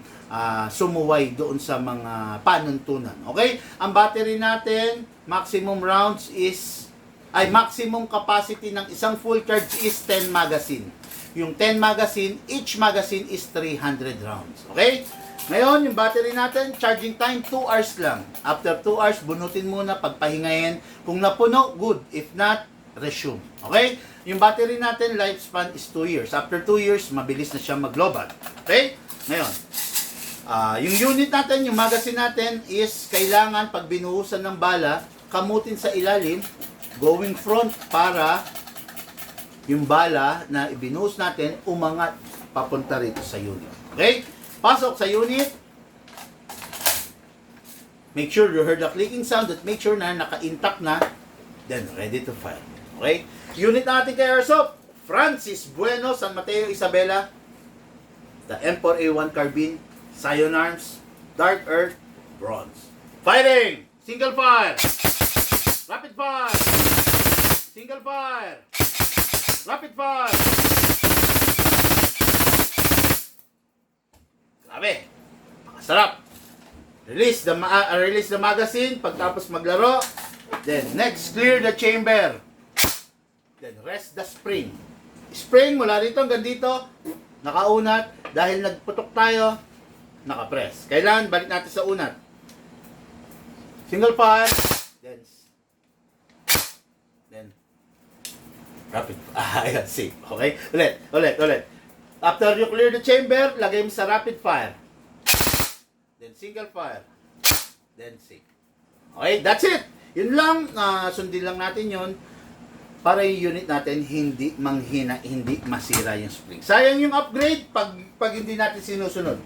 sumuway doon sa mga panuntunan. Okay? Ang battery natin, maximum rounds is, maximum capacity ng isang full charge is 10 magazine. Yung 10 magazine, each magazine is 300 rounds. Okay? Ngayon, yung battery natin, charging time 2 hours lang. After 2 hours, bunutin muna, pagpahingayin. Kung napuno, good. If not, resume. Okay? Yung battery natin, lifespan is 2 years. After 2 years, mabilis na siya mag-global. Okay? Ngayon, yung unit natin, yung magazine natin is kailangan pag binuhusan ng bala, kamutin sa ilalim, going front para yung bala na ibinuhos natin umangat papunta rito sa unit. Okay? Pasok sa unit. Make sure you heard the clicking sound at make sure na naka-intact na. Then, ready to fire. Okay? Unit natin kay Airsoft, Francis Bueno, San Mateo, Isabela. The Emperor A1 carbine, Scion Arms, Dark Earth, Bronze. Firing! Single fire! Rapid fire! Single fire! Rapid fire! Grabe! Masarap! Release the magazine pagtapos maglaro. Then next, clear the chamber. Then rest the spring. Spring mula rito hanggang dito, nakaunat. Dahil nagputok tayo, nakapress. Kailangan balik natin sa unat. Single fire, then rapid. Ayan, safe. Okay? Ulit. After you clear the chamber, lagay mo sa rapid fire. Then single fire. Then safe. Okay, that's it. Yun lang, sundin lang natin yun para yung unit natin hindi manghina, hindi masira yung spring. Sayang yung upgrade pag hindi natin sinusunod.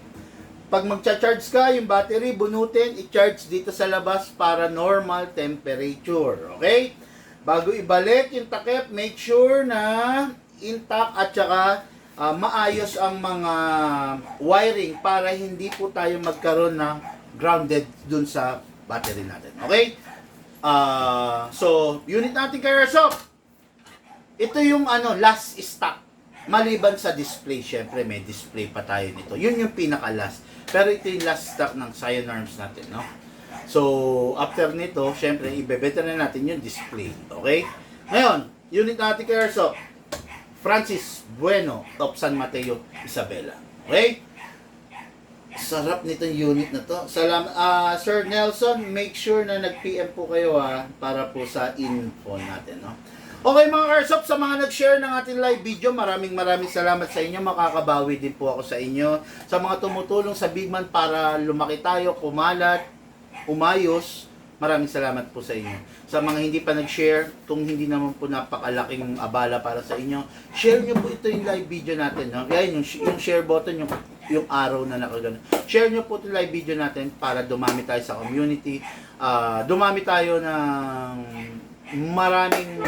Pag magcha-charge ka, yung battery, bunutin, i-charge dito sa labas para normal temperature. Okay? Bago ibalik yung takip, make sure na intact at saka maayos ang mga wiring para hindi po tayo magkaroon ng grounded dun sa battery natin. Okay? So, unit natin kay Airsoft. Ito yung last stock. Maliban sa display, syempre may display pa tayo nito. Yun yung pinaka-last. Pero ito yung last stock ng Scion Arms natin, no? So, after nito, syempre, ibebenta na natin yung display. Okay? Ngayon, unit natin kay Airsoft. Francis Bueno of San Mateo, Isabela. Okay? Sarap nitong unit na to. Salamat, Sir Nelson, make sure na nag-PM po kayo para po sa info natin, no? Okay mga Airsoft, sa mga nag-share ng ating live video, maraming salamat sa inyo. Makakabawi din po ako sa inyo. Sa mga tumutulong sa Bigman para lumaki tayo, kumalat, umayos, maraming salamat po sa inyo. Sa mga hindi pa nag-share, kung hindi naman po napakalaking abala para sa inyo, share nyo po ito yung live video natin. No? Kaya yung share button, yung arrow na nakagano. Share nyo po itong live video natin para dumami tayo sa community. Dumami tayo ng maraming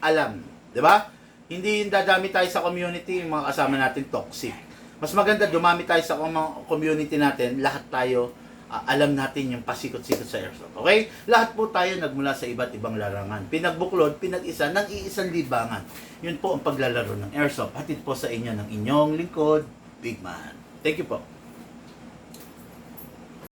alam. 'Di ba? Hindi yung dadami tayo sa community, yung mga kasama natin toxic. Mas maganda dumami tayo sa community natin, lahat tayo alam natin yung pasikot-sikot sa Airsoft. Okay? Lahat po tayo nagmula sa iba't ibang larangan. Pinagbuklod, pinag-isa ng iisang libangan. Yun po ang paglalaro ng Airsoft. Hatid po sa inyo ng inyong lingkod, Bigman. Thank you po.